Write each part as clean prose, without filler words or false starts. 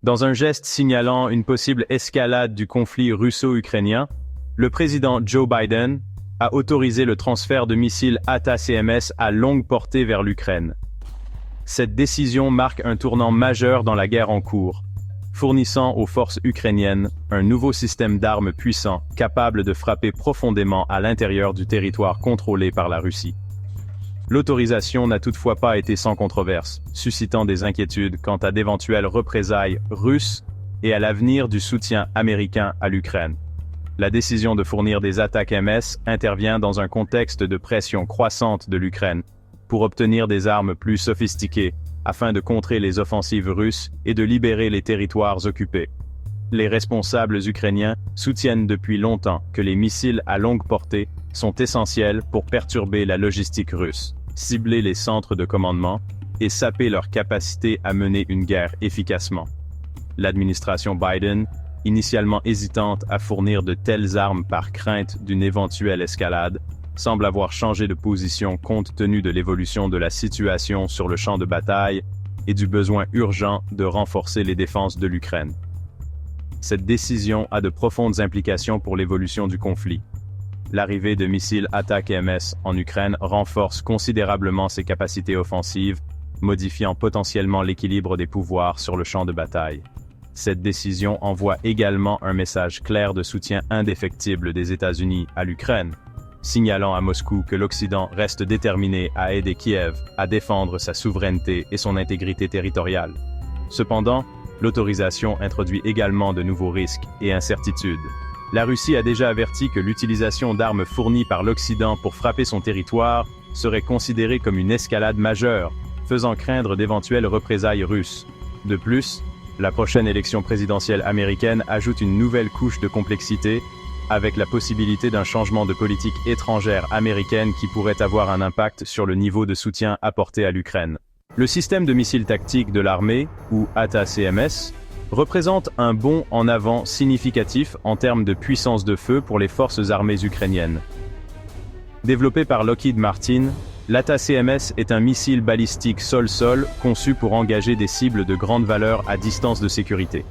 Dans un geste signalant une possible escalade du conflit russo-ukrainien, le président Joe Biden a autorisé le transfert de missiles ATACMS à longue portée vers l'Ukraine. Cette décision marque un tournant majeur dans la guerre en cours, fournissant aux forces ukrainiennes un nouveau système d'armes puissant capable de frapper profondément à l'intérieur du territoire contrôlé par la Russie. L'autorisation n'a toutefois pas été sans controverse, suscitant des inquiétudes quant à d'éventuelles représailles russes et à l'avenir du soutien américain à l'Ukraine. La décision de fournir des attaques MS intervient dans un contexte de pression croissante de l'Ukraine pour obtenir des armes plus sophistiquées afin de contrer les offensives russes et de libérer les territoires occupés. Les responsables ukrainiens soutiennent depuis longtemps que les missiles à longue portée sont essentiels pour perturber la logistique russe, cibler les centres de commandement et saper leur capacité à mener une guerre efficacement. L'administration Biden, initialement hésitante à fournir de telles armes par crainte d'une éventuelle escalade, semble avoir changé de position compte tenu de l'évolution de la situation sur le champ de bataille et du besoin urgent de renforcer les défenses de l'Ukraine. Cette décision a de profondes implications pour l'évolution du conflit. L'arrivée de missiles ATACMS en Ukraine renforce considérablement ses capacités offensives, modifiant potentiellement l'équilibre des pouvoirs sur le champ de bataille. Cette décision envoie également un message clair de soutien indéfectible des États-Unis à l'Ukraine, signalant à Moscou que l'Occident reste déterminé à aider Kiev à défendre sa souveraineté et son intégrité territoriale. Cependant, l'autorisation introduit également de nouveaux risques et incertitudes. La Russie a déjà averti que l'utilisation d'armes fournies par l'Occident pour frapper son territoire serait considérée comme une escalade majeure, faisant craindre d'éventuelles représailles russes. De plus, la prochaine élection présidentielle américaine ajoute une nouvelle couche de complexité, avec la possibilité d'un changement de politique étrangère américaine qui pourrait avoir un impact sur le niveau de soutien apporté à l'Ukraine. Le système de missiles tactiques de l'armée, ou ATACMS, représente un bond en avant significatif en termes de puissance de feu pour les forces armées ukrainiennes. Développé par Lockheed Martin, l'ATACMS est un missile balistique sol-sol conçu pour engager des cibles de grande valeur à distance de sécurité.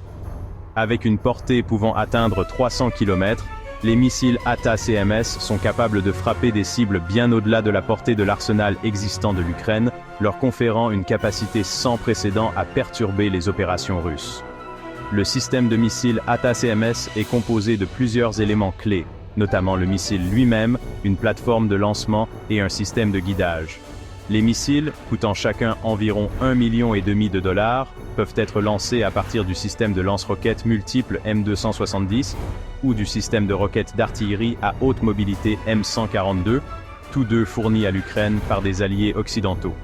Avec une portée pouvant atteindre 300 km, les missiles ATACMS sont capables de frapper des cibles bien au-delà de la portée de l'arsenal existant de l'Ukraine, leur conférant une capacité sans précédent à perturber les opérations russes. Le système de missiles ATACMS est composé de plusieurs éléments clés, notamment le missile lui-même, une plateforme de lancement et un système de guidage. Les missiles, coûtant chacun environ 1,5 million de dollars, peuvent être lancés à partir du système de lance-roquettes multiple M270 ou du système de roquettes d'artillerie à haute mobilité M142, tous deux fournis à l'Ukraine par des alliés occidentaux.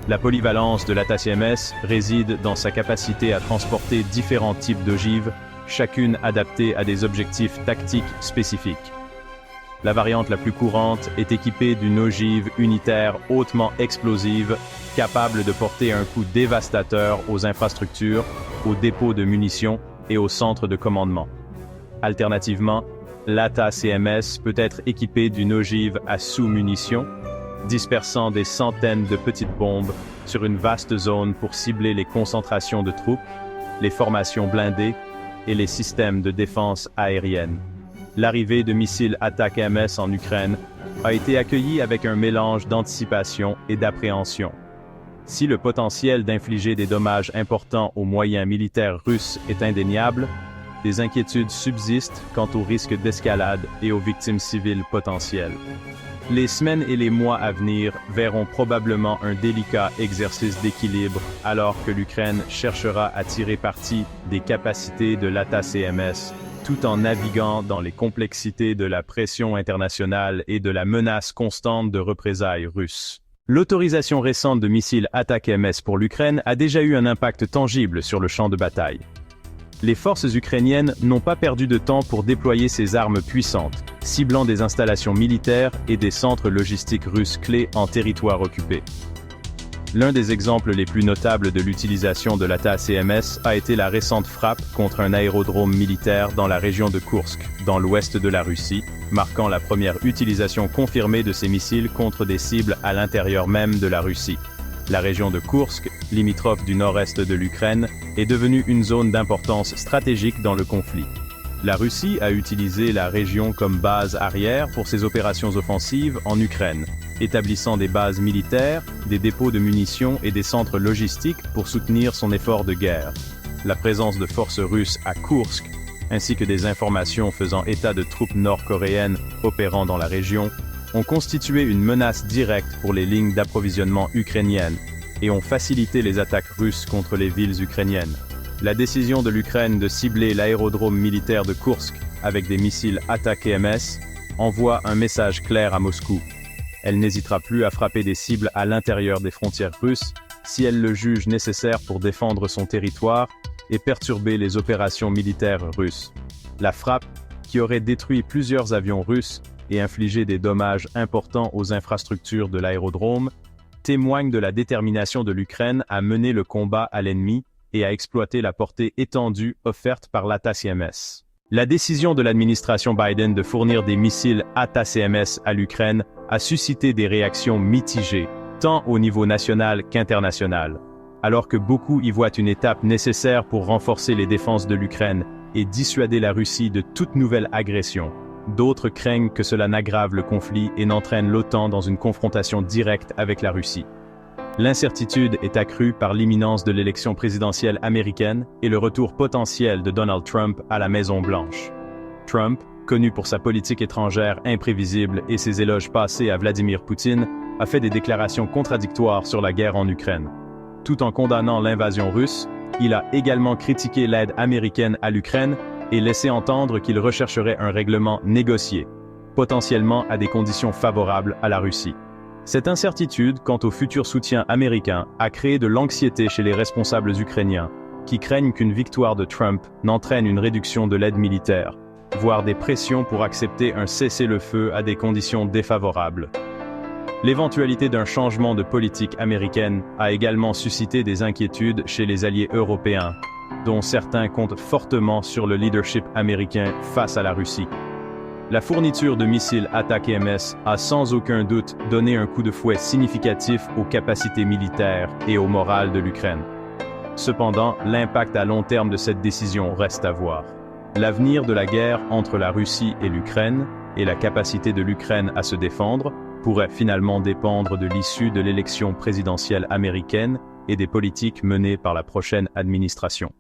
La polyvalence de l'ATACMS réside dans sa capacité à transporter différents types d'ogives, chacune adaptée à des objectifs tactiques spécifiques. La variante la plus courante est équipée d'une ogive unitaire hautement explosive, capable de porter un coup dévastateur aux infrastructures, aux dépôts de munitions et aux centres de commandement. Alternativement, l'ATACMS peut être équipée d'une ogive à sous-munitions, dispersant des centaines de petites bombes sur une vaste zone pour cibler les concentrations de troupes, les formations blindées et les systèmes de défense aérienne. L'arrivée de missiles ATACMS en Ukraine a été accueillie avec un mélange d'anticipation et d'appréhension. Si le potentiel d'infliger des dommages importants aux moyens militaires russes est indéniable, des inquiétudes subsistent quant au risque d'escalade et aux victimes civiles potentielles. Les semaines et les mois à venir verront probablement un délicat exercice d'équilibre alors que l'Ukraine cherchera à tirer parti des capacités de l'ATACMS tout en naviguant dans les complexités de la pression internationale et de la menace constante de représailles russes. L'autorisation récente de missiles ATACMS pour l'Ukraine a déjà eu un impact tangible sur le champ de bataille. Les forces ukrainiennes n'ont pas perdu de temps pour déployer ces armes puissantes, ciblant des installations militaires et des centres logistiques russes clés en territoire occupé. L'un des exemples les plus notables de l'utilisation de l'ATACMS a été la récente frappe contre un aérodrome militaire dans la région de Koursk, dans l'ouest de la Russie, marquant la première utilisation confirmée de ces missiles contre des cibles à l'intérieur même de la Russie. La région de Koursk, limitrophe du nord-est de l'Ukraine, est devenue une zone d'importance stratégique dans le conflit. La Russie a utilisé la région comme base arrière pour ses opérations offensives en Ukraine, établissant des bases militaires, des dépôts de munitions et des centres logistiques pour soutenir son effort de guerre. La présence de forces russes à Koursk, ainsi que des informations faisant état de troupes nord-coréennes opérant dans la région, ont constitué une menace directe pour les lignes d'approvisionnement ukrainiennes et ont facilité les attaques russes contre les villes ukrainiennes. La décision de l'Ukraine de cibler l'aérodrome militaire de Koursk avec des missiles ATACMS envoie un message clair à Moscou. Elle n'hésitera plus à frapper des cibles à l'intérieur des frontières russes si elle le juge nécessaire pour défendre son territoire et perturber les opérations militaires russes. La frappe, qui aurait détruit plusieurs avions russes et infligé des dommages importants aux infrastructures de l'aérodrome, témoigne de la détermination de l'Ukraine à mener le combat à l'ennemi et à exploiter la portée étendue offerte par l'ATACMS. La décision de l'administration Biden de fournir des missiles ATACMS à l'Ukraine a suscité des réactions mitigées, tant au niveau national qu'international. Alors que beaucoup y voient une étape nécessaire pour renforcer les défenses de l'Ukraine et dissuader la Russie de toute nouvelle agression, d'autres craignent que cela n'aggrave le conflit et n'entraîne l'OTAN dans une confrontation directe avec la Russie. L'incertitude est accrue par l'imminence de l'élection présidentielle américaine et le retour potentiel de Donald Trump à la Maison-Blanche. Trump, connu pour sa politique étrangère imprévisible et ses éloges passés à Vladimir Poutine, a fait des déclarations contradictoires sur la guerre en Ukraine. Tout en condamnant l'invasion russe, il a également critiqué l'aide américaine à l'Ukraine et laissé entendre qu'il rechercherait un règlement négocié, potentiellement à des conditions favorables à la Russie. Cette incertitude quant au futur soutien américain a créé de l'anxiété chez les responsables ukrainiens, qui craignent qu'une victoire de Trump n'entraîne une réduction de l'aide militaire, voire des pressions pour accepter un cessez-le-feu à des conditions défavorables. L'éventualité d'un changement de politique américaine a également suscité des inquiétudes chez les alliés européens, dont certains comptent fortement sur le leadership américain face à la Russie. La fourniture de missiles ATACMS a sans aucun doute donné un coup de fouet significatif aux capacités militaires et au moral de l'Ukraine. Cependant, l'impact à long terme de cette décision reste à voir. L'avenir de la guerre entre la Russie et l'Ukraine, et la capacité de l'Ukraine à se défendre, pourrait finalement dépendre de l'issue de l'élection présidentielle américaine et des politiques menées par la prochaine administration.